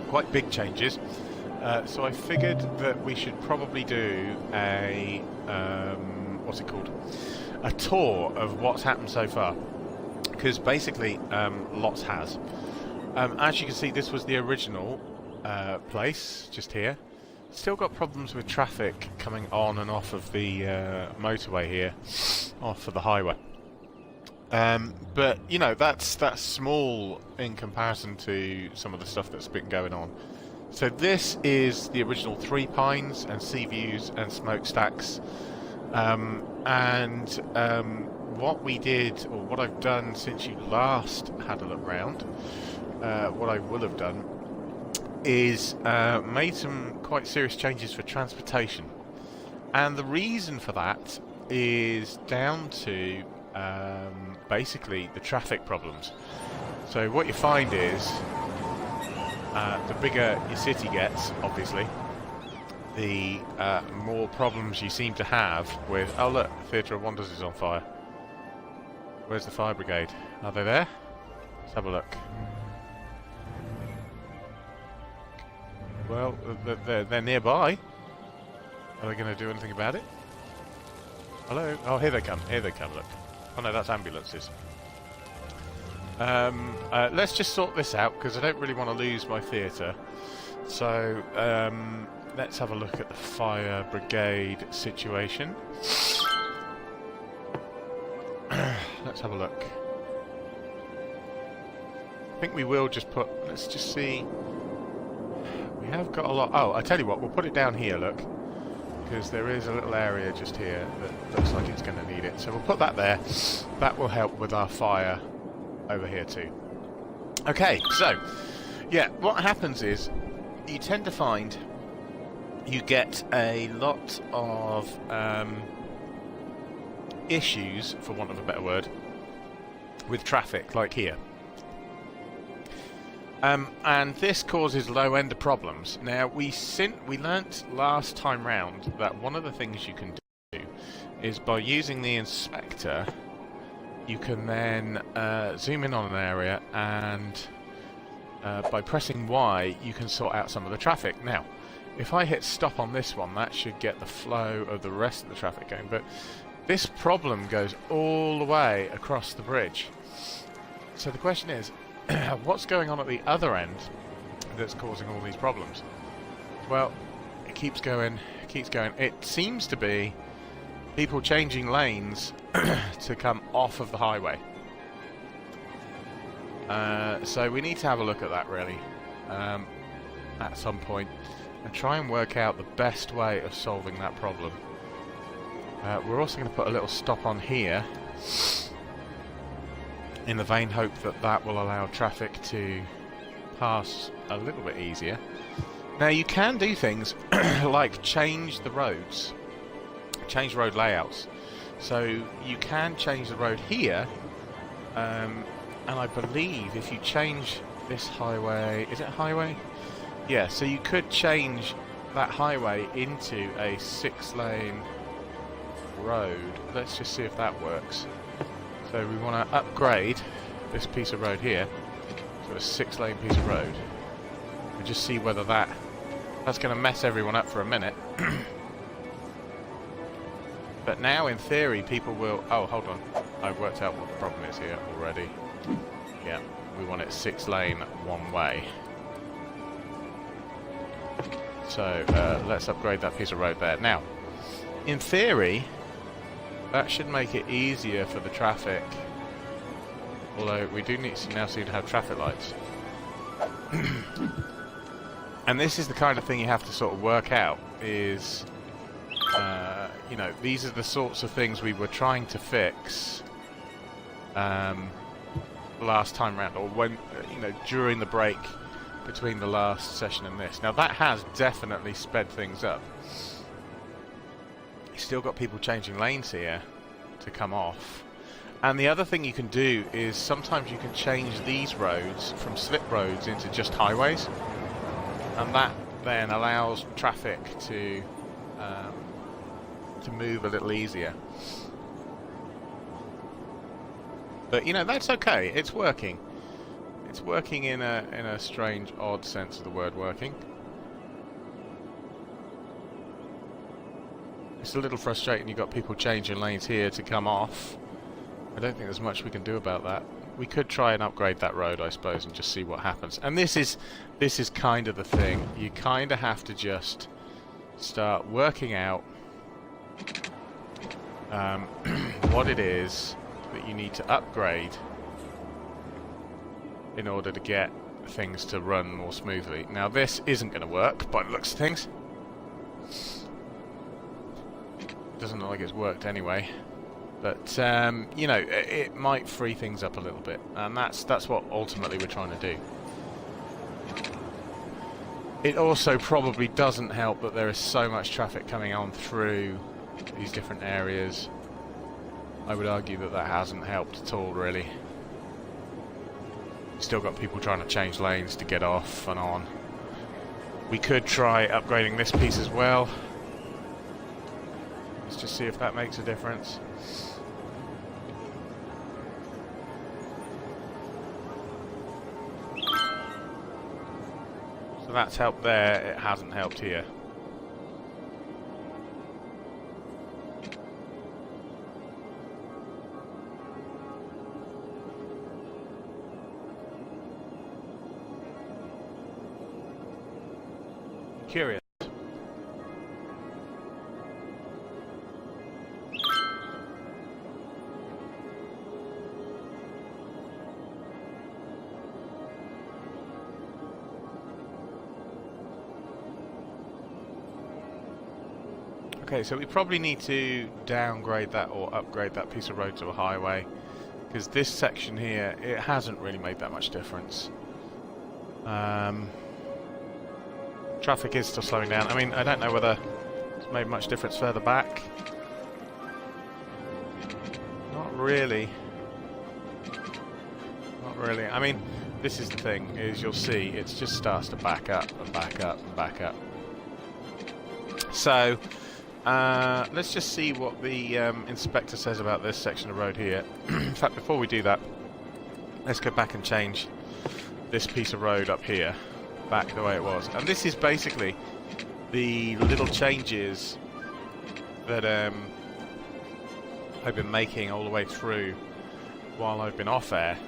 quite big changes. So I figured that we should probably do a what's it called? A tour of what's happened so far, because basically lots has. As you can see, this was the original place just here. Still got problems with traffic coming on and off of the motorway here, off of the highway. But you know, that's small in comparison to some of the stuff that's been going on. So this is the original Three Pines and Sea Views and Smokestacks. What we did, or what I've done since you last had a look round, what I will have done is made some quite serious changes for transportation. And the reason for that is down to basically the traffic problems. So what you find is the bigger your city gets, obviously, the more problems you seem to have with... Oh look, Theatre of Wonders is on fire. Where's the fire brigade? Are they there? Let's have a look. Well, they're nearby. Are they going to do anything about it? Hello? Oh, here they come. Here they come, look. Oh no, that's ambulances. Let's just sort this out, because I don't really want to lose my theatre. So, let's have a look at the fire brigade situation. Let's have a look. I think we will just put... Let's just see... We have got a lot... Oh, I tell you what, we'll put it down here, look. Because there is a little area just here that looks like it's going to need it. So we'll put that there. That will help with our fire over here too. Okay, so... Yeah, what happens is... You tend to find... You get a lot of... issues, for want of a better word, with traffic, like here. And this causes low-end problems. Now, we learnt last time round that one of the things you can do is by using the inspector, you can then zoom in on an area, and by pressing Y, you can sort out some of the traffic. Now, if I hit stop on this one, that should get the flow of the rest of the traffic going, but this problem goes all the way across the bridge. So the question is, what's going on at the other end that's causing all these problems? Well, it keeps going, it keeps going. It seems to be people changing lanes to come off of the highway. So we need to have a look at that, really, at some point, and try and work out the best way of solving that problem. We're also going to put a little stop on here, in the vain hope that that will allow traffic to pass a little bit easier. Now, you can do things like change the roads, change road layouts. So you can change the road here, and I believe if you change this highway, is it highway? Yeah, so you could change that highway into a 6-lane road. Let's just see if that works. So we want to upgrade this piece of road here to a 6-lane piece of road. And just see whether that's going to mess everyone up for a minute. But now, in theory, people will... Oh, hold on. I've worked out what the problem is here already. Yeah, we want it 6-lane one way. So let's upgrade that piece of road there. Now, in theory, that should make it easier for the traffic. Although we do need to now seem to have traffic lights. And this is the kind of thing you have to sort of work out, is, you know, these are the sorts of things we were trying to fix last time round, or when, you know, during the break between the last session and this. Now that has definitely sped things up. You've still got people changing lanes here to come off. And the other thing you can do is sometimes you can change these roads from slip roads into just highways, and that then allows traffic to move a little easier. But you know, that's okay, it's working. It's working in a strange, odd sense of the word working. It's a little frustrating. You've got people changing lanes here to come off. I don't think there's much we can do about that. We could try and upgrade that road, I suppose, and just see what happens. And this is kind of the thing. You kind of have to just start working out what it is that you need to upgrade in order to get things to run more smoothly. Now, this isn't going to work by the looks of things. Doesn't look like it's worked anyway, but you know, it might free things up a little bit, and that's what ultimately we're trying to do. It also probably doesn't help that there is so much traffic coming on through these different areas. I would argue that that hasn't helped at all, really. Still got people trying to change lanes to get off and on. We could try upgrading this piece as well. Let's just see if that makes a difference. So that's helped there, it hasn't helped here. Curious. Okay, so we probably need to downgrade that or upgrade that piece of road to a highway, because this section here, it hasn't really made that much difference. Traffic is still slowing down. I mean, I don't know whether it's made much difference further back. Not really. Not really. I mean, this is the thing, is you'll see it just starts to back up and back up and back up. So, let's just see what the inspector says about this section of road here. In fact, before we do that, let's go back and change this piece of road up here back the way it was. And this is basically the little changes that I've been making all the way through while I've been off air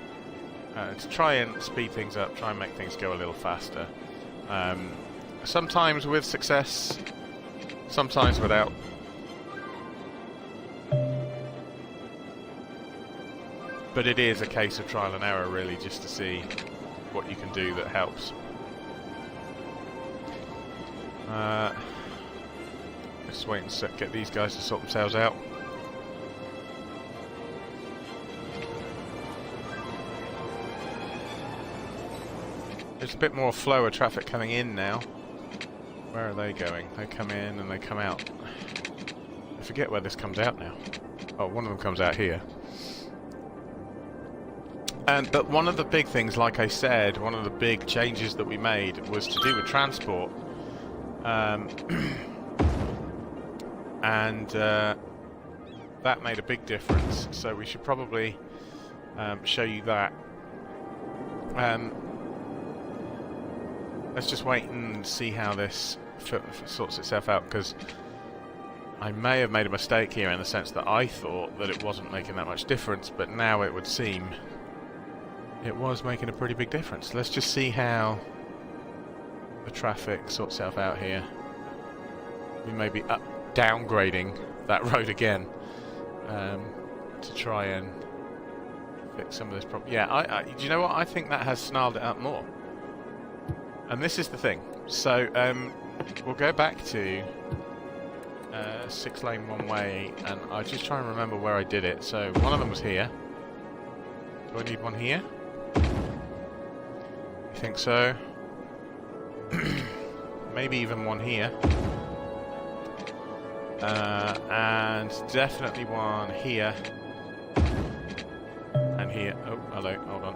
to try and speed things up, try and make things go a little faster. Sometimes with success, sometimes without. But it is a case of trial and error, really, just to see what you can do that helps. Let's wait and get these guys to sort themselves out. There's a bit more flow of traffic coming in now. Where are they going? They come in and they come out. I forget where this comes out now. Oh, one of them comes out here. But one of the big things, like I said, one of the big changes that we made was to do with transport. And that made a big difference, so we should probably show you that. Let's just wait and see how this sorts itself out, because I may have made a mistake here in the sense that I thought that it wasn't making that much difference, but now it would seem it was making a pretty big difference. Let's just see how the traffic sorts itself out here. We may be downgrading that road again to try and fix some of this problem. Yeah, do you know what? I think that has snarled it up more. And this is the thing. So we'll go back to 6-lane one-way, and I'll just try and remember where I did it. So one of them was here. Do I need one here? I think so. Maybe even one here. And definitely one here. And here. Oh, hello, hold on.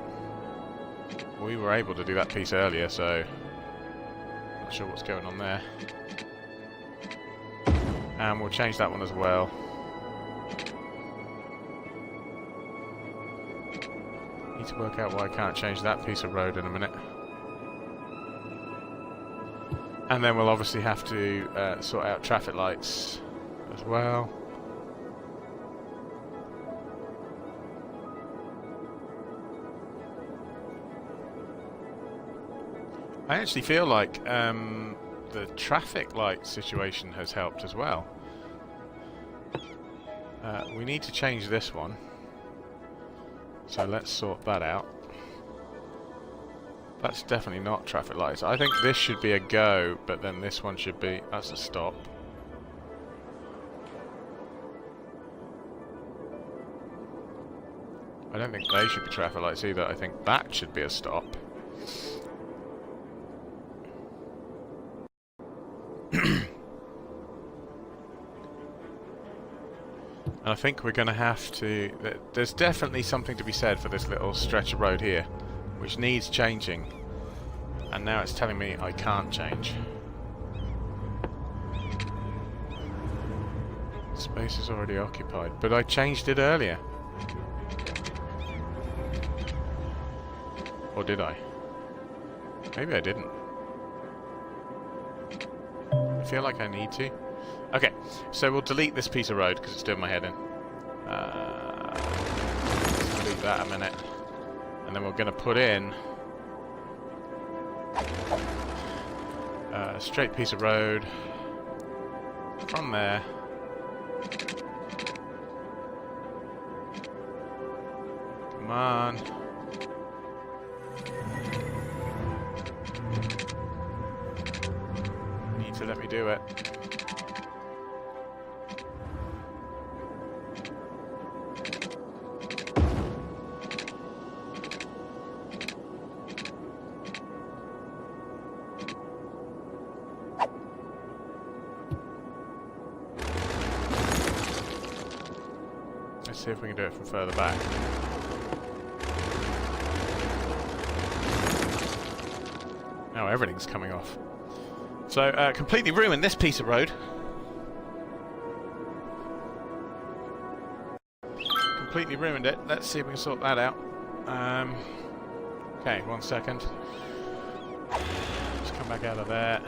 We were able to do that piece earlier, so not sure what's going on there. And we'll change that one as well. Need to work out why I can't change that piece of road in a minute. And then we'll obviously have to sort out traffic lights as well. I actually feel like the traffic light situation has helped as well. We need to change this one. So let's sort that out. That's definitely not traffic lights. I think this should be a go, but then this one should be... That's a stop. I don't think they should be traffic lights either. I think that should be a stop. And I think we're going to have to... There's definitely something to be said for this little stretch of road here, which needs changing. And now it's telling me I can't change. Space is already occupied, but I changed it earlier. Or did I? Maybe I didn't. I feel like I need to. Okay, so we'll delete this piece of road because it's doing my head in. Let's delete that a minute. And then we're going to put in a straight piece of road from there. Come on. Need to let me do it. Let's see if we can do it from further back. Now everything's coming off. So, completely ruined this piece of road. Completely ruined it. Let's see if we can sort that out. Okay, 1 second. Just come back out of there.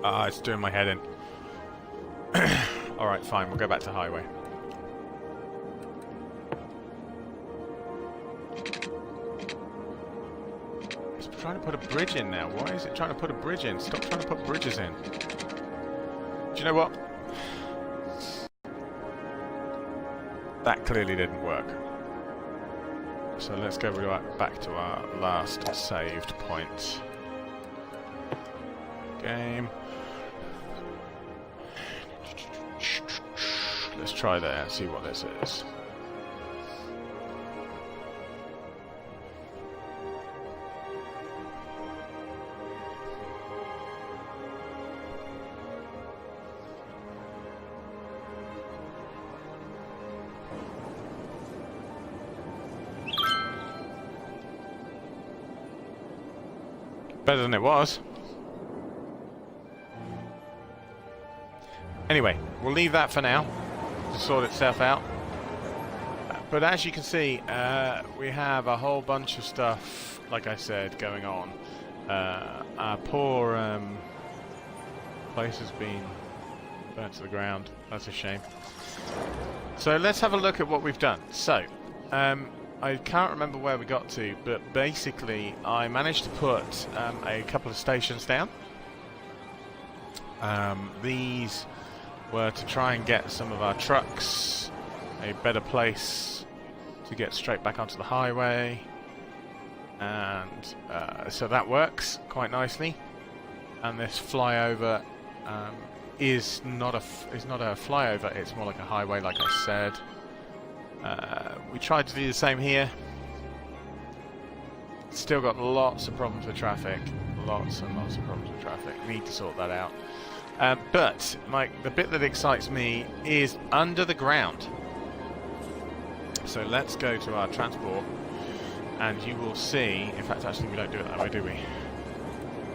Ah, it's doing my head in. Alright, fine, we'll go back to highway. It's trying to put a bridge in now. Why is it trying to put a bridge in? Stop trying to put bridges in. Do you know what? That clearly didn't work. So let's go back to our last saved point. Game. Let's try there and see what this is. Better than it was. Anyway, we'll leave that for now to sort itself out. But as you can see, we have a whole bunch of stuff, like I said, going on. Our poor place has been burnt to the ground. That's a shame. So let's have a look at what we've done. So, I can't remember where we got to, but basically I managed to put a couple of stations down. These were to try and get some of our trucks a better place to get straight back onto the highway, and so that works quite nicely. And this flyover is not a flyover; it's more like a highway, like I said. We tried to do the same here. Still got lots of problems with traffic. Lots and lots of problems with traffic. Need to sort that out. But the bit that excites me is under the ground. So let's go to our transport, and you will see. In fact, actually, we don't do it that way, do we?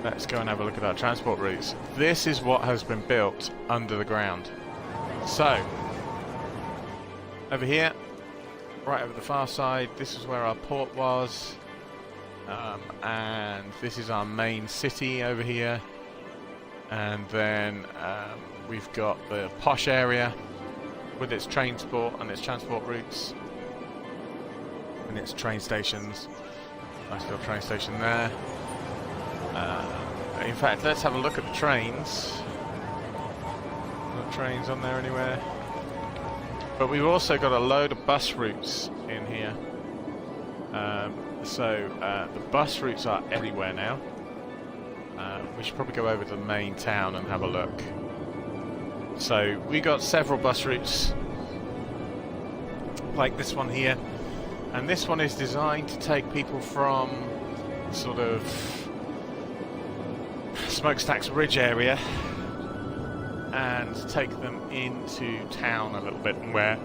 let's go and have a look at our transport routes. This is what has been built under the ground. So, over here, right over the far side, this is where our port was. And this is our main city over here. And then we've got the posh area with its transport and its transport routes. And its train stations. Nice little train station there. In fact, let's have a look at the trains. No trains on there anywhere. But we've also got a load of bus routes in here. The bus routes are everywhere now. We should probably go over to the main town and have a look. So we got several bus routes, like this one here. And this one is designed to take people from sort of Smokestacks Ridge area and take them into town a little bit, and where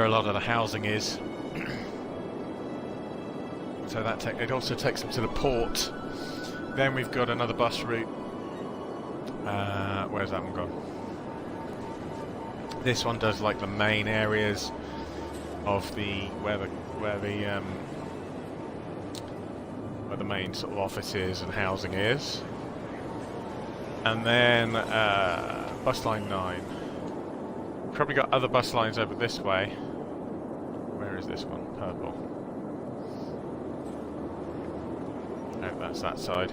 a lot of the housing is. So that it also takes them to the port. Then we've got another bus route. Where's that one gone? This one does like the main areas of where the main sort of offices and housing is. And then bus line 9. Probably got other bus lines over this way. Where is this one? Purple. No, that's that side.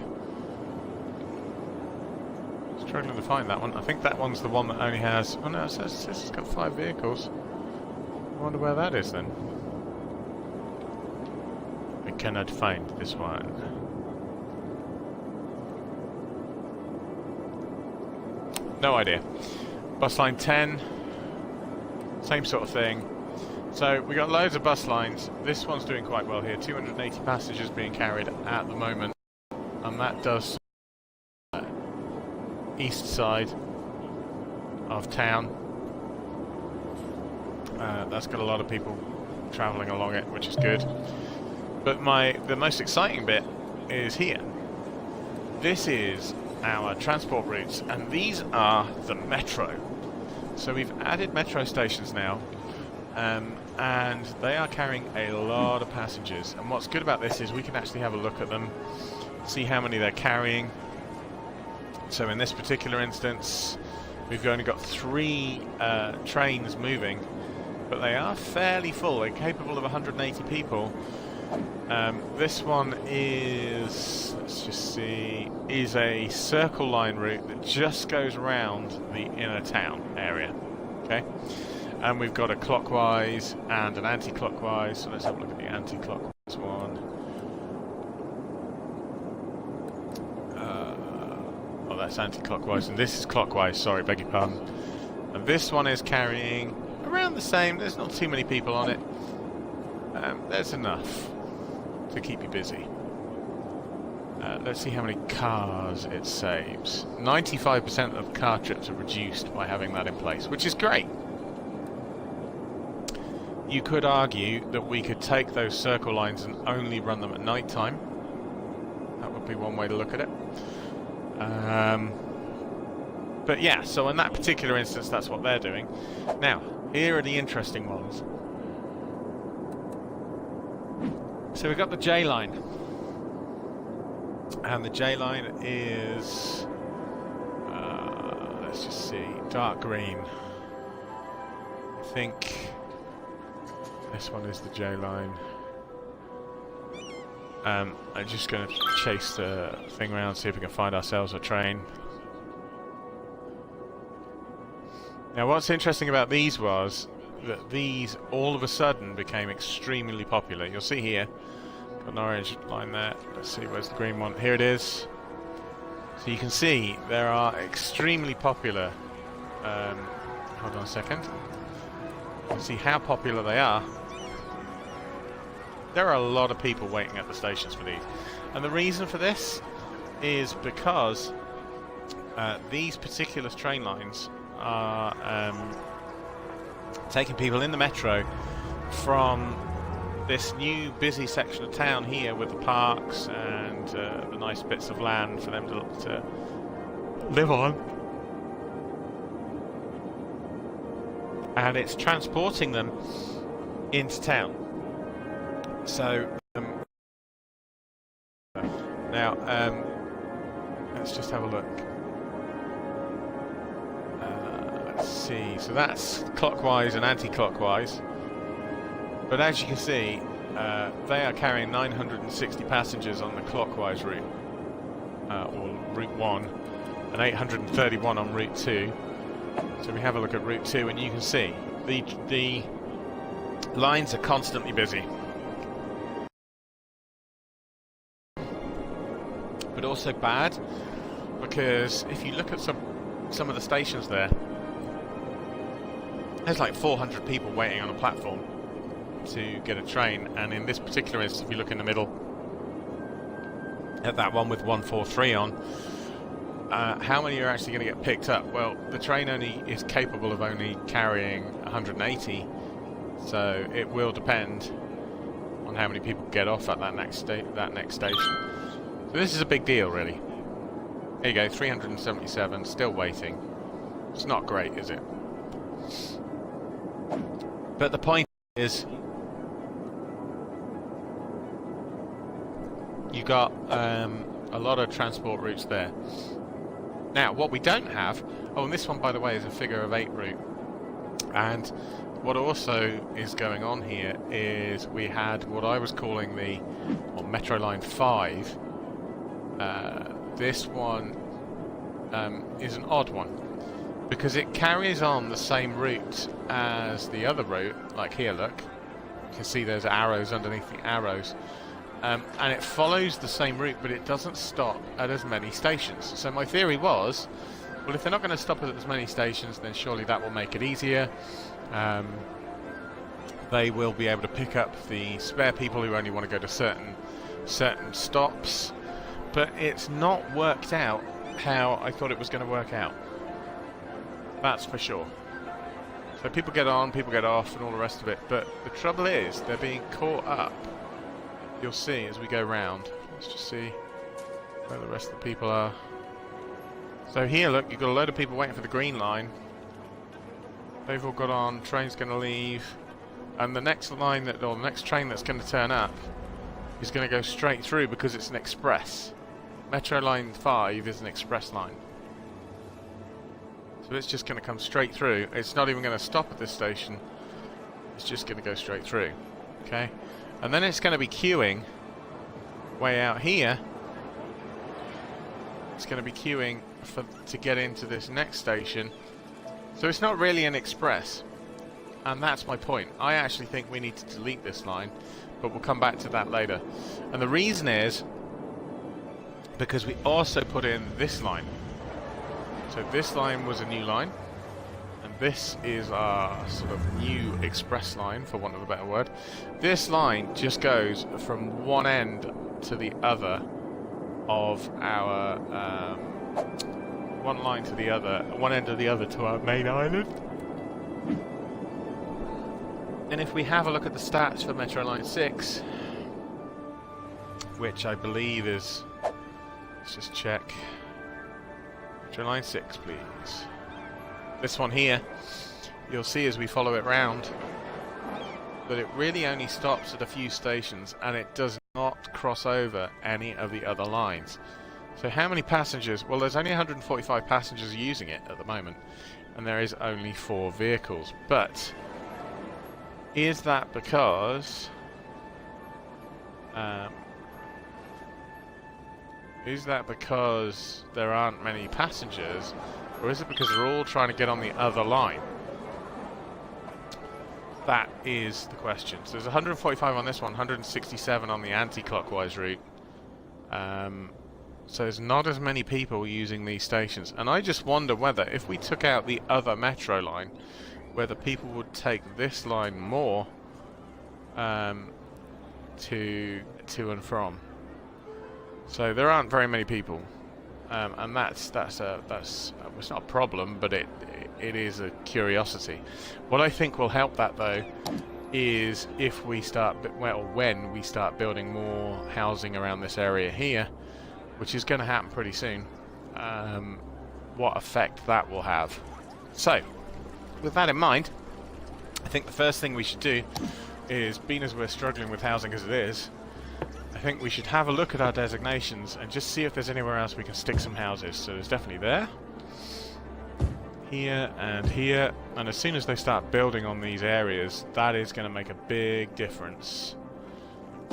Struggling to find that one. I think that one's the one that only has... Oh no, it says it's got 5 vehicles. I wonder where that is then. I cannot find this one. No idea. Bus line 10. Same sort of thing. So we got loads of bus lines. This one's doing quite well here. 280 passengers being carried at the moment. And that does east side of town. That's got a lot of people travelling along it, which is good. But the most exciting bit is here. This is our transport routes, and these are the metro. So we've added metro stations now, and they are carrying a lot of passengers. And what's good about this is we can actually have a look at them, see how many they're carrying. So in this particular instance, we've only got 3 trains moving, but they are fairly full. They're capable of 180 people. This one is, let's just see, is a circle line route that just goes around the inner town area. Okay, and we've got a clockwise and an anti-clockwise. So let's have a look at the anti-clockwise one. That's anti-clockwise, and this is clockwise, sorry, beg your pardon. And this one is carrying around the same. There's not too many people on it. There's enough to keep you busy. Let's see how many cars it saves. 95% of car trips are reduced by having that in place, which is great. You could argue that we could take those circle lines and only run them at night time. That would be one way to look at it. But yeah, so in that particular instance, that's what they're doing. Now, here are the interesting ones. So we've got the J line, and the J line is, let's just see, dark green. I think this one is the J line. I'm just going to chase the thing around, see if we can find ourselves a train. Now what's interesting about these was that these all of a sudden became extremely popular. You'll see here, got an orange line there. Let's see, where's the green one? Here it is. So you can see there are extremely popular. Hold on a second. You can see how popular they are. There are a lot of people waiting at the stations for these, and the reason for this is because these particular train lines are taking people in the metro from this new busy section of town here with the parks and the nice bits of land for them to live on. And it's transporting them into town. So now let's just have a look. Let's see. So that's clockwise and anti-clockwise. But as you can see, they are carrying 960 passengers on the clockwise route, or Route 1, and 831 on Route 2. So we have a look at Route 2, and you can see the lines are constantly busy. But also bad, because if you look at some of the stations there, there's like 400 people waiting on a platform to get a train, and in this particular instance, if you look in the middle at that one with 143 on, how many are actually going to get picked up? Well, the train only is capable of only carrying 180, so it will depend on how many people get off at that next station. So this is a big deal, really. There you go, 377, still waiting. It's not great, is it? But the point is, you got a lot of transport routes there. Now, what we don't have... Oh, and this one, by the way, is a figure of 8 route. And what also is going on here is we had what I was calling the Metro Line 5. This one is an odd one, because it carries on the same route as the other route. Like here, look. You can see there's arrows underneath the arrows. And it follows the same route, but it doesn't stop at as many stations. So my theory was, well, if they're not going to stop at as many stations, then surely that will make it easier. They will be able to pick up the spare people who only want to go to certain stops. But it's not worked out how I thought it was going to work out. That's for sure. So people get on, people get off, and all the rest of it. But the trouble is, they're being caught up. You'll see as we go round. Let's just see where the rest of the people are. So here, look, you've got a load of people waiting for the green line. They've all got on. Train's going to leave, and the next line or the next train that's going to turn up is going to go straight through because it's an express. Metro Line 5 is an express line, so it's just going to come straight through. It's not even going to stop at this station. It's just going to go straight through. Okay. And then it's going to be queuing way out here. It's going to be queuing to get into this next station. So it's not really an express. And that's my point. I actually think we need to delete this line, but we'll come back to that later. And the reason is because we also put in this line. So this line was a new line. And this is our sort of new express line, for want of a better word. This line just goes from one end to the other of our one line to the other, one end to the other to our main island. And if we have a look at the stats for Metro Line 6, which I believe is, let's just check. Metro Line 6, please. This one here, you'll see as we follow it round that it really only stops at a few stations, and it does not cross over any of the other lines. So how many passengers? Well, there's only 145 passengers using it at the moment, and there is only 4 vehicles. But is that because there aren't many passengers? Or is it because they're all trying to get on the other line? That is the question. So there's 145 on this one, 167 on the anti-clockwise route. So there's not as many people using these stations. And I just wonder whether, if we took out the other metro line, whether people would take this line more to and from. So there aren't very many people. And that's it's not a problem, but it is a curiosity. What I think will help that, though, is if we start, well, when we start building more housing around this area here, which is going to happen pretty soon, what effect that will have. So, with that in mind, I think the first thing we should do is, being as we're struggling with housing as it is, I think we should have a look at our designations and just see if there's anywhere else we can stick some houses. So there's definitely there, here, and as soon as they start building on these areas, that is going to make a big difference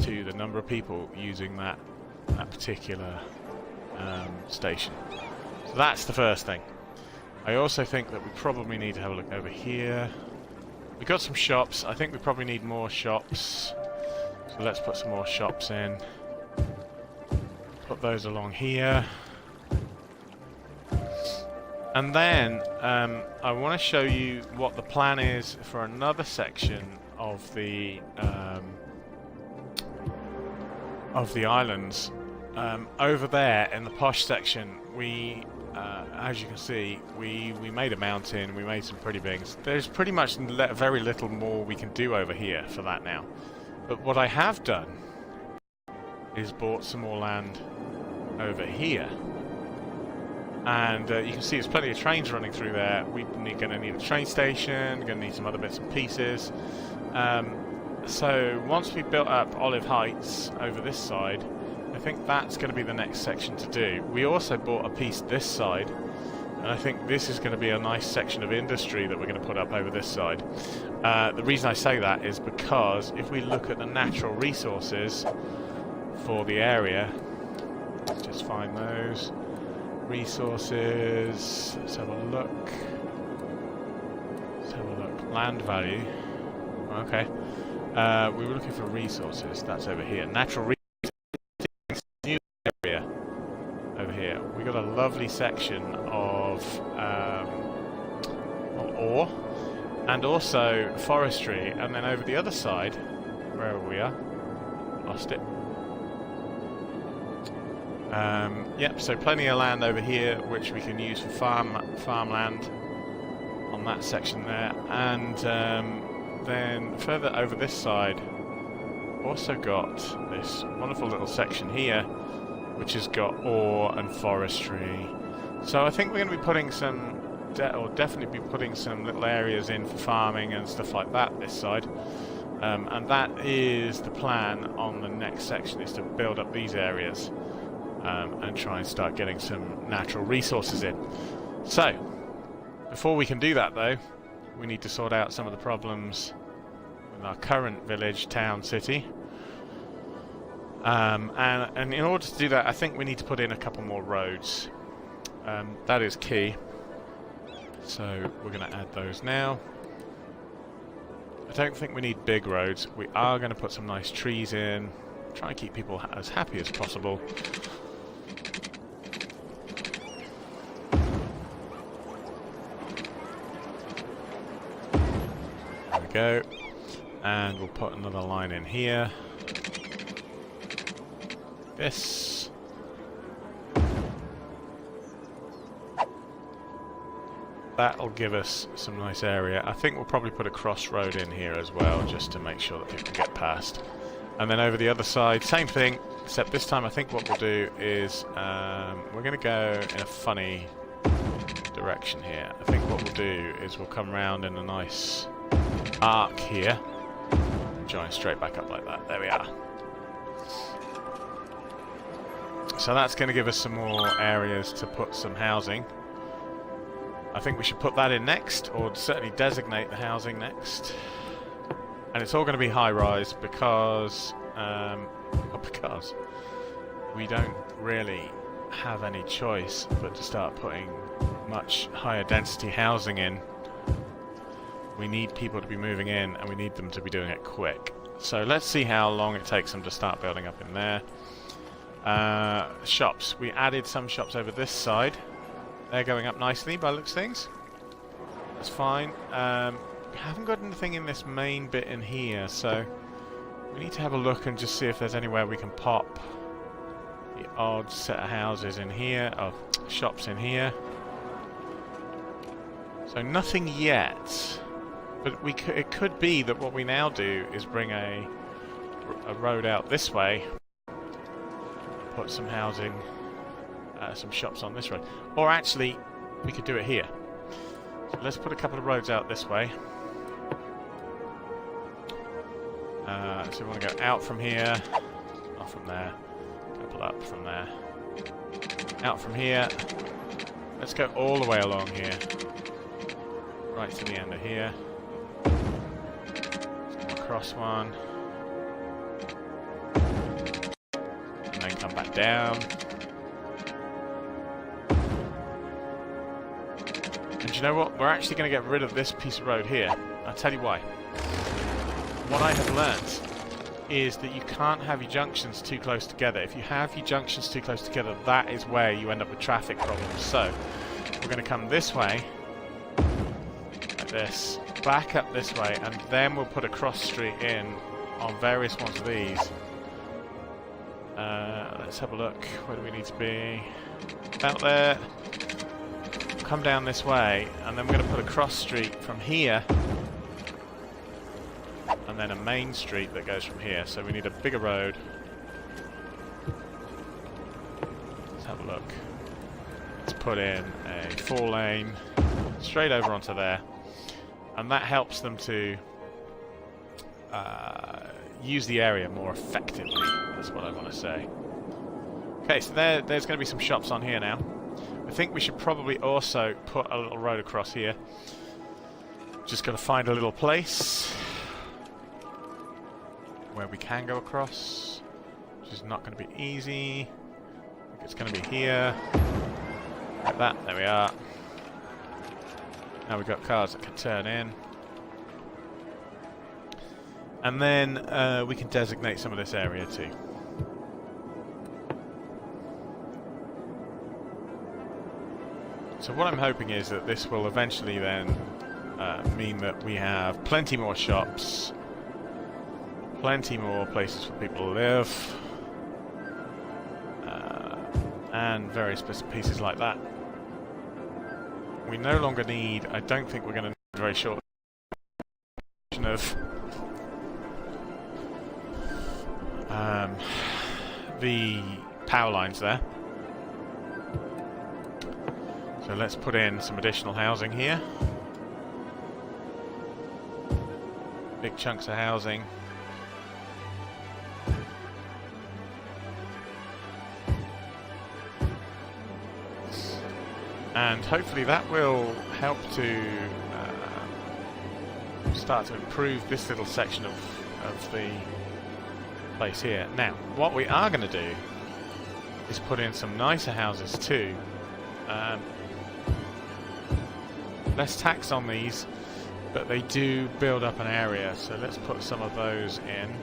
to the number of people using that particular station. So that's the first thing. I also think that we probably need to have a look over here. We've got some shops. I think we probably need more shops. So let's put some more shops in. Put those along here. And then I want to show you what the plan is for another section of the islands. Over there in the posh section, we, as you can see, we made a mountain. We made some pretty things. There's pretty much very little more we can do over here for that now. But what I have done is bought some more land over here. And you can see there's plenty of trains running through there. We're going to need a train station, going to need some other bits and pieces. So once we've built up Olive Heights over this side, I think that's going to be the next section to do. We also bought a piece this side, and I think this is going to be a nice section of industry that we're going to put up over this side. The reason I say that is because if we look at the natural resources for the area, let's just find those resources. Let's have a look. Let's have a look. Land value. Okay. We were looking for resources. That's over here. Natural resources. New area over here. We got a lovely section of ore and also forestry, and then over the other side, wherever we are, lost it. Yep, so plenty of land over here which we can use for farmland on that section there, and then further over this side also got this wonderful little section here which has got ore and forestry. So I think we're going to be putting some definitely be putting some little areas in for farming and stuff like that this side, and that is the plan on the next section, is to build up these areas and try and start getting some natural resources in. So before we can do that though, we need to sort out some of the problems with our current village, town, city. And in order to do that, I think we need to put in a couple more roads. That is key. So we're going to add those now. I don't think we need big roads. We are going to put some nice trees in. Try and keep people as happy as possible. There we go. And we'll put another line in here. This. That'll give us some nice area. I think we'll probably put a crossroad in here as well, just to make sure that people get past. And then over the other side, same thing, except this time I think what we'll do is we're going to go in a funny direction here. I think what we'll do is we'll come round in a nice arc here and join straight back up like that. There we are. So that's going to give us some more areas to put some housing. I think we should put that in next, or certainly designate the housing next. And it's all going to be high-rise because we don't really have any choice but to start putting much higher density housing in. We need people to be moving in, and we need them to be doing it quick. So let's see how long it takes them to start building up in there. Shops. We added some shops over this side. They're going up nicely by the looks of things. That's fine. We haven't got anything in this main bit in here, so we need to have a look and just see if there's anywhere we can pop the odd set of houses in here, of shops in here. So nothing yet. But it could be that what we now do is bring a road out this way, put some housing, some shops on this road. Or actually, we could do it here. So let's put a couple of roads out this way. So we want to go out from here, not from there, couple up from there, out from here. Let's go all the way along here, right to the end of here. Across one, and then come back down. And you know what? We're actually going to get rid of this piece of road here. I'll tell you why. What I have learnt is that you can't have your junctions too close together. If you have your junctions too close together, that is where you end up with traffic problems. So we're going to come this way, like this, back up this way, and then we'll put a cross street in on various ones of these. Let's have a look. Where do we need to be? Out there. Come down this way, and then we're going to put a cross street from here, and then a main street that goes from here. So we need a bigger road. Let's have a look. Let's put in a 4-lane straight over onto there, and that helps them to use the area more effectively. That's what I want to say. Okay, so there's going to be some shops on here now. I think we should probably also put a little road across here. Just got to find a little place where we can go across, which is not going to be easy. I think it's going to be here, like that. There we are. Now we've got cars that can turn in, and then we can designate some of this area too. So what I'm hoping is that this will eventually then mean that we have plenty more shops, plenty more places for people to live, and various bits and pieces like that. We no longer need, I don't think we're going to need a very short of the power lines there. So let's put in some additional housing here. Big chunks of housing. And hopefully that will help to start to improve this little section of the place here. Now, what we are going to do is put in some nicer houses too. Less tax on these, but they do build up an area, so let's put some of those in.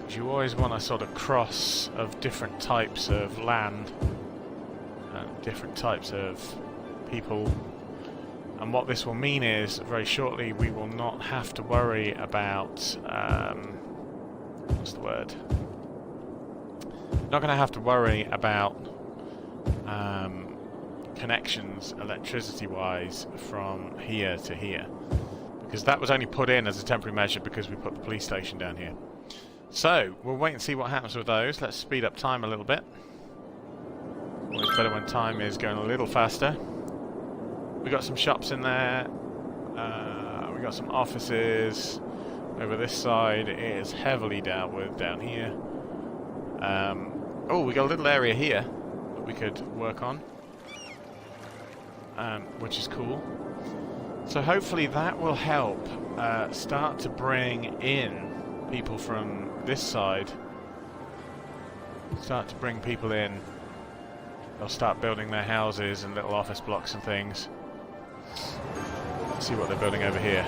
You always want a sort of cross of different types of land, different types of people, and what this will mean is very shortly we will not have to worry about what's the word? Not going to have to worry about connections electricity-wise from here to here, because that was only put in as a temporary measure because we put the police station down here. So we'll wait and see what happens with those. Let's speed up time a little bit. Always better when time is going a little faster. We got some shops in there. We got some offices over this side. It is heavily dealt with down here. Oh, we got a little area here that we could work on, which is cool. So hopefully that will help start to bring in people from this side. Start to bring people in. They'll start building their houses and little office blocks and things. Let's see what they're building over here.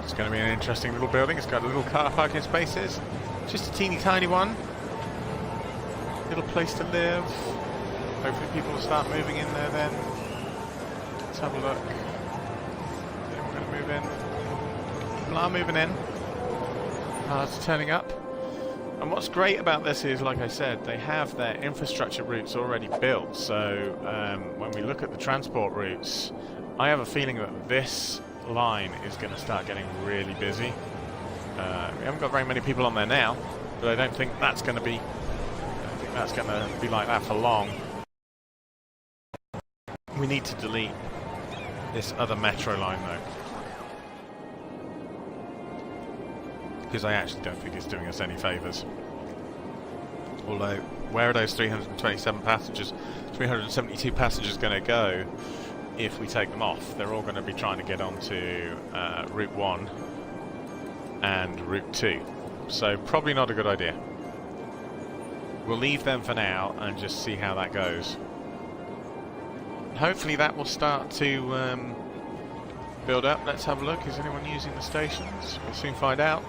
It's going to be an interesting little building. It's got little car parking spaces. Just a teeny tiny one. Little place to live. Hopefully people will start moving in there then. Let's have a look. We're going to move in. People are moving in. cars turning up. And what's great about this is, like I said, they have their infrastructure routes already built. So when we look at the transport routes, I have a feeling that this line is going to start getting really busy. We haven't got very many people on there now, but I don't think that's going to be. I don't think that's going to be like that for long. We need to delete this other metro line though, because I actually don't think it's doing us any favours. Although, where are those 327 passengers, 372 passengers going to go if we take them off? They're all going to be trying to get onto Route 1 and Route 2. So probably not a good idea. We'll leave them for now and just see how that goes. Hopefully that will start to build up. Let's have a look. Is anyone using the stations? We'll soon find out.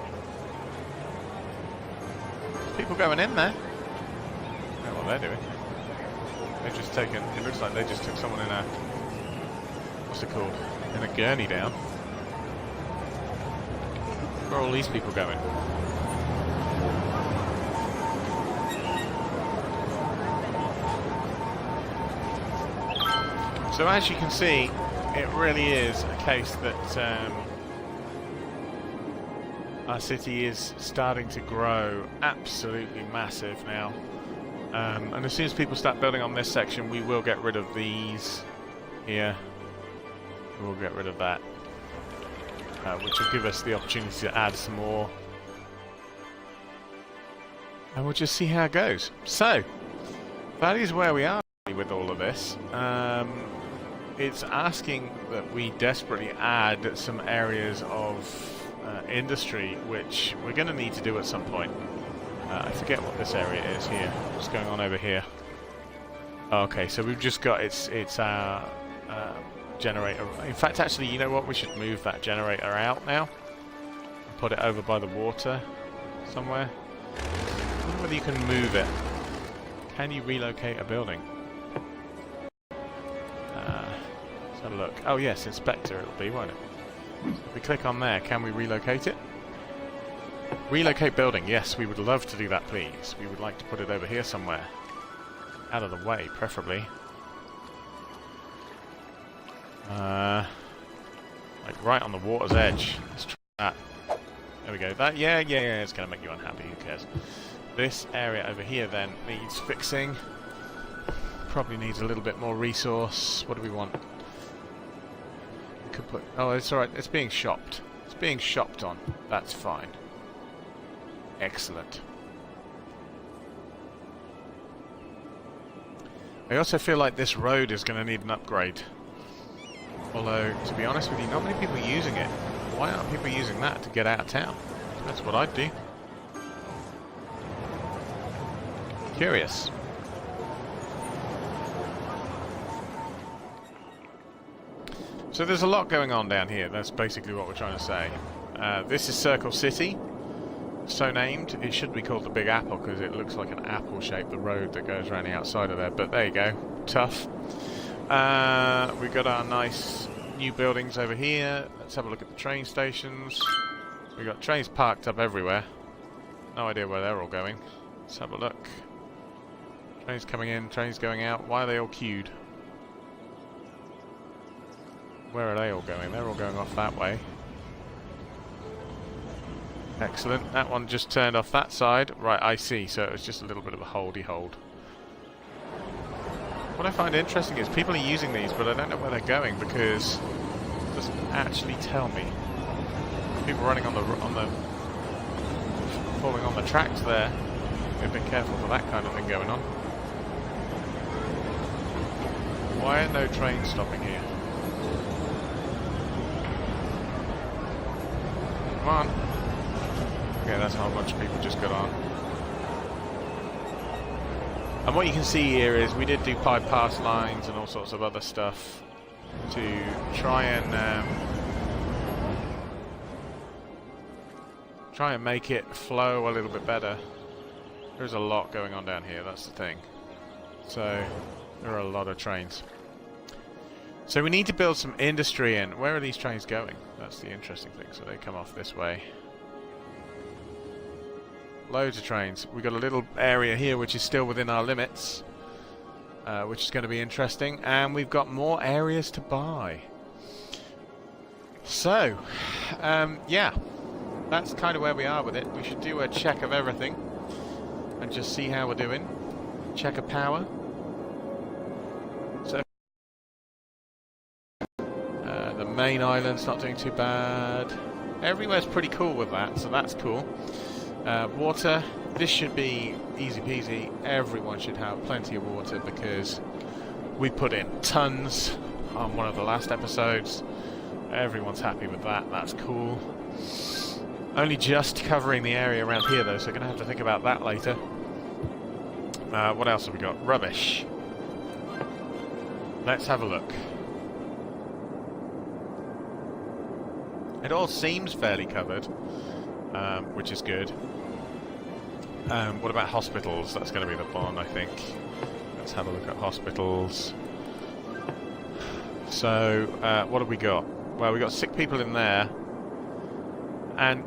People going in there. I don't know what they're doing. They've just taken, it looks like they just took someone in a, what's it called? In a gurney down. Where are all these people going? So as you can see, it really is a case that our city is starting to grow absolutely massive now. And as soon as people start building on this section, we will get rid of these here. We'll get rid of that, which will give us the opportunity to add some more. And we'll just see how it goes. So, that is where we are with all of this. It's asking that we desperately add some areas of industry, which we're going to need to do at some point. I forget what this area is here. What's going on over here? Okay, so we've just got it's our generator. In fact, actually, you know what? We should move that generator out now and put it over by the water somewhere. I wonder whether you can move it. Can you relocate a building? Let's have a look. Oh yes, inspector it'll be, won't it? So if we click on there, can we relocate it? Relocate building. Yes, we would love to do that, please. We would like to put it over here somewhere. Out of the way, preferably. Like right on the water's edge. Let's try that. There we go. That, yeah, it's going to make you unhappy. Who cares? This area over here then needs fixing. Probably needs a little bit more resource. What do we want? We could put. Oh, it's all right. It's being shopped. It's being shopped on. That's fine. Excellent. I also feel like this road is going to need an upgrade. Although, to be honest with you, not many people are using it. Why aren't people using that to get out of town? That's what I'd do. Curious. So there's a lot going on down here. That's basically what we're trying to say. This is Circle City. So named. It should be called the Big Apple because it looks like an apple shape, the road that goes around the outside of there. But there you go. Tough. We've got our nice new buildings over here. Let's have a look at the train stations. We've got trains parked up everywhere. No idea where they're all going. Let's have a look. Trains coming in, trains going out. Why are they all queued? Where are they all going? They're all going off that way. Excellent. That one just turned off that side. Right, I see. So it was just a little bit of a holdy hold. What I find interesting is people are using these, but I don't know where they're going because it doesn't actually tell me. People running on the falling on the tracks there. Be a bit careful for that kind of thing going on. Why are no trains stopping here? Come on. Okay, that's how a bunch of people just got on. And what you can see here is we did do bypass lines and all sorts of other stuff to try and make it flow a little bit better. There's a lot going on down here, that's the thing. So there are a lot of trains. So we need to build some industry in. Where are these trains going? That's the interesting thing. So they come off this way. Loads of trains. We've got a little area here which is still within our limits, which is going to be interesting. And we've got more areas to buy. So, yeah, that's kind of where we are with it. We should do a check of everything and just see how we're doing. Check of power. So, the main island's not doing too bad. Everywhere's pretty cool with that, so that's cool. Water, this should be easy peasy. Everyone should have plenty of water because we put in tons on one of the last episodes. Everyone's happy with that, that's cool. Only just covering the area around here though, so we're going to have to think about that later. What else have we got? Rubbish. Let's have a look. It all seems fairly covered, which is good. What about hospitals? That's going to be the one, I think. Let's have a look at hospitals. So, what have we got? Well, we got sick people in there. And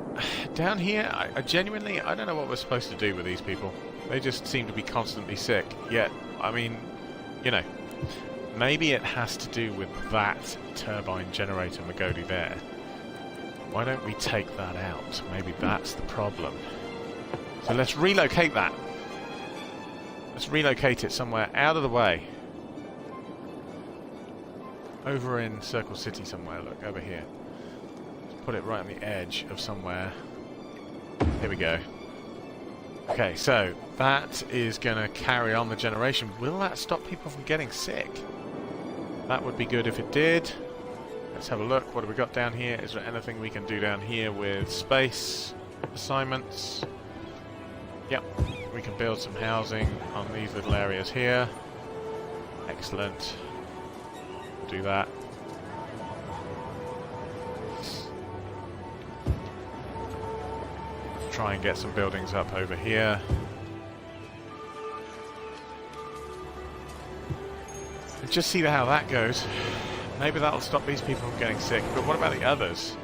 down here, I genuinely, I don't know what we're supposed to do with these people. They just seem to be constantly sick. Yet, I mean, you know, maybe it has to do with that turbine generator Megaville there. Why don't we take that out? Maybe that's the problem. So let's relocate that. Let's relocate it somewhere out of the way. Over in Circle City somewhere, look, over here. Let's put it right on the edge of somewhere. Here we go. Okay, so that is going to carry on the generation. Will that stop people from getting sick? That would be good if it did. Let's have a look. What have we got down here? Is there anything we can do down here with space assignments? Yep, we can build some housing on these little areas here. Excellent. Do that. Let's try and get some buildings up over here. Let's just see how that goes. Maybe that'll stop these people from getting sick. But what about the others?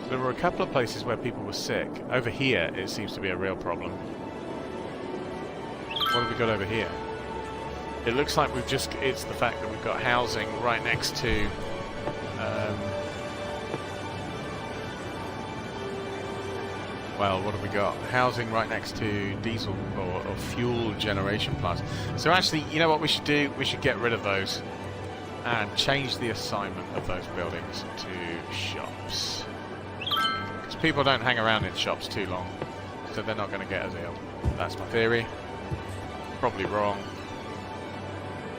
So there were a couple of places where people were sick. Over here, it seems to be a real problem. What have we got over here? It looks like we've just... It's the fact that we've got housing right next to... well, what have we got? Housing right next to diesel or fuel generation plants. So actually, you know what we should do? We should get rid of those and change the assignment of those buildings to shops. Because people don't hang around in shops too long, so they're not going to get as ill. That's my theory. Probably wrong,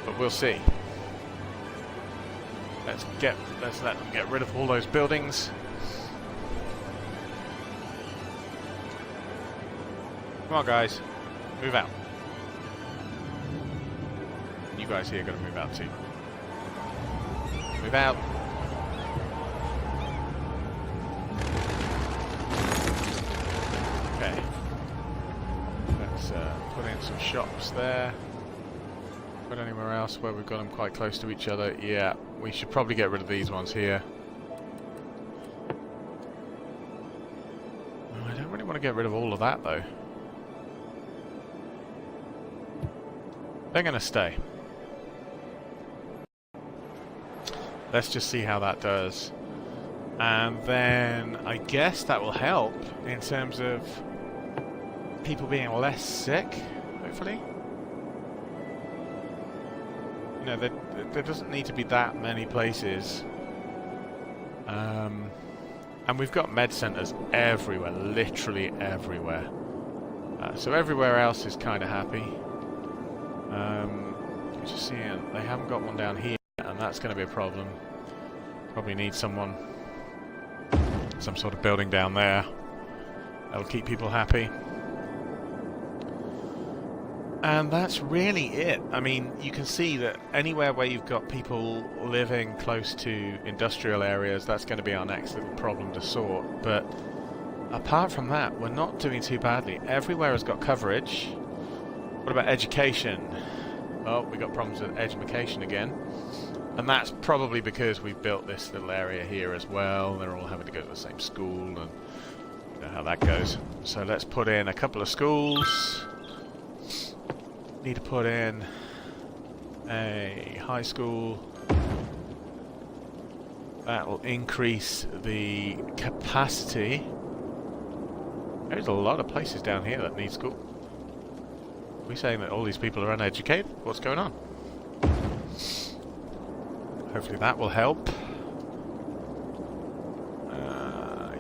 but we'll see. Let's let them get rid of all those buildings. Come on, guys, move out. You guys here are going to move out too. Move out. Okay. Let's put in some shops there. Put anywhere else where we've got them quite close to each other. Yeah, we should probably get rid of these ones here. I don't really want to get rid of all of that though. They're going to stay. Let's just see how that does. And then I guess that will help in terms of people being less sick, hopefully. You know, there doesn't need to be that many places. And we've got med centers everywhere, literally everywhere. So everywhere else is kind of happy. Just seeing, they haven't got one down here, and that's going to be a problem. Probably need some sort of building down there. That'll keep people happy. And that's really it. I mean, you can see that anywhere where you've got people living close to industrial areas, that's going to be our next little problem to sort. But apart from that, we're not doing too badly. Everywhere has got coverage. What about education? Oh, we got problems with education again. And that's probably because we've built this little area here as well. They're all having to go to the same school, and Know how that goes. So let's put in a couple of schools. Need to put in a high school. That will increase the capacity. There's a lot of places down here that need school. Are we saying that all these people are uneducated? What's going on? Hopefully that will help.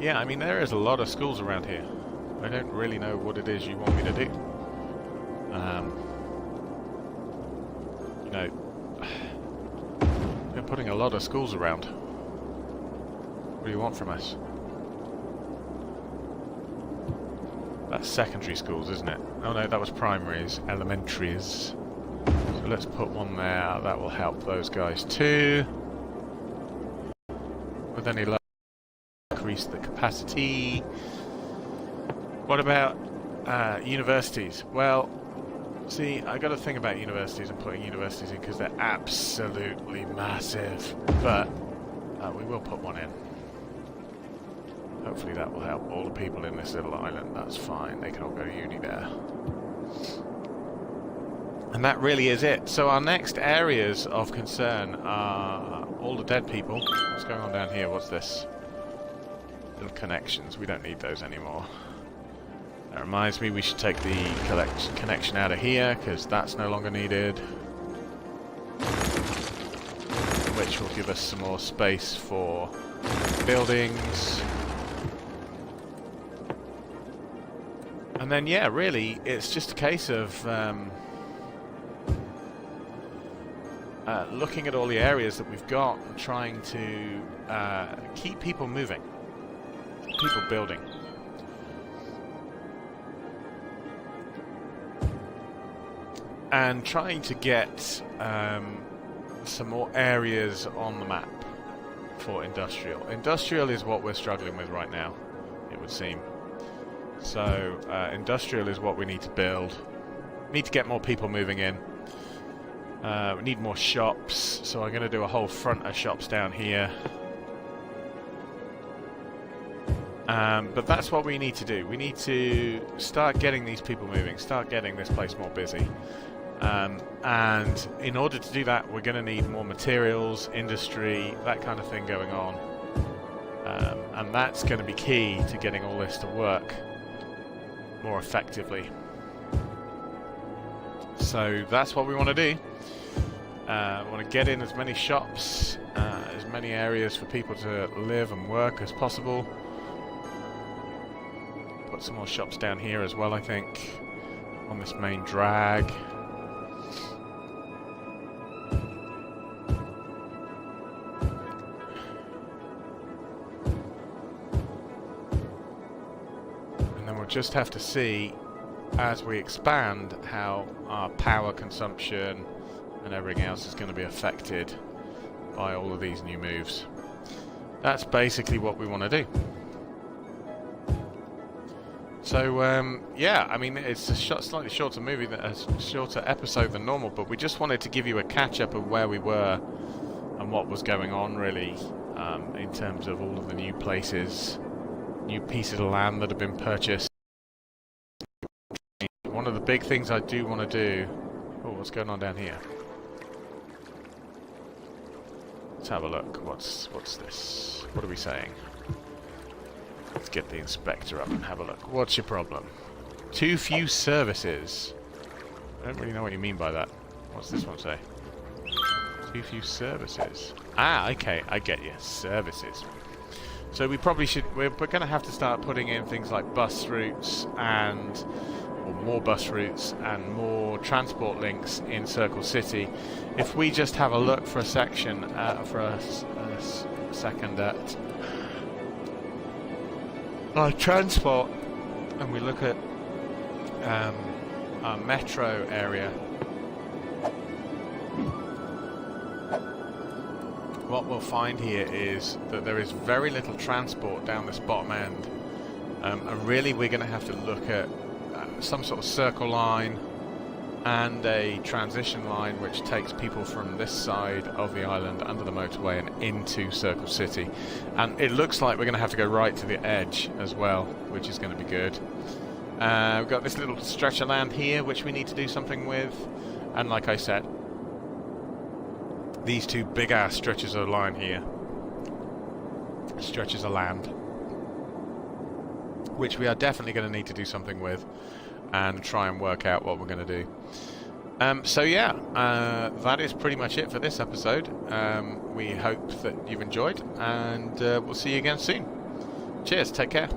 Yeah, I mean, there is a lot of schools around here. I don't really know what it is you want me to do. You know, we're putting a lot of schools around. What do you want from us? That's secondary schools, isn't it? Oh no, that was primaries, elementaries. So let's put one there. That will help those guys too. With any luck, increase the capacity. What about universities? Well, see, I got a thing about universities and putting universities in because they're absolutely massive. But we will put one in. Hopefully that will help all the people in this little island. That's fine. They can all go to uni there. And that really is it. So our next areas of concern are all the dead people. What's going on down here? What's this? Little connections. We don't need those anymore. That reminds me we should take the connection out of here because that's no longer needed. Which will give us some more space for buildings. And then, yeah, really, it's just a case of looking at all the areas that we've got and trying to keep people moving, people building. And trying to get some more areas on the map for industrial. Industrial is what we're struggling with right now, it would seem. So, industrial is what we need to build. We need to get more people moving in. We need more shops, so I'm going to do a whole front of shops down here. But that's what we need to do. We need to start getting these people moving, start getting this place more busy. And in order to do that, we're going to need more materials, industry, that kind of thing going on. And that's going to be key to getting all this to work more effectively. So that's what we want to do. We want to get in as many shops, as many areas for people to live and work as possible. Put some more shops down here as well, I think, on this main drag. Just have to see as we expand how our power consumption and everything else is going to be affected by all of these new moves. That's basically what we want to do. So yeah, I mean, it's a slightly shorter movie, a shorter episode than normal, but we just wanted to give you a catch-up of where we were and what was going on really, in terms of all of the new places, new pieces of land that have been purchased. One of the big things I do want to do... Oh, what's going on down here? Let's have a look. What's this? What are we saying? Let's get the inspector up and have a look. What's your problem? Too few services. I don't really know what you mean by that. What's this one say? Too few services. Ah, okay, I get you. Services. So we probably should... We're going to have to start putting in things like bus routes and... or more bus routes and more transport links in Circle City. If we just have a look for a section, for a second at our transport, and we look at our metro area, what we'll find here is that there is very little transport down this bottom end, and really we're going to have to look at some sort of circle line and a transition line which takes people from this side of the island under the motorway and into Circle City. And it looks like we're going to have to go right to the edge as well, which is going to be good. We've got this little stretch of land here which we need to do something with, and like I said, these two big ass stretches of line here, stretches of land, which we are definitely going to need to do something with and try and work out what we're going to do. So yeah, that is pretty much it for this episode. We hope that you've enjoyed, and we'll see you again soon. Cheers, take care.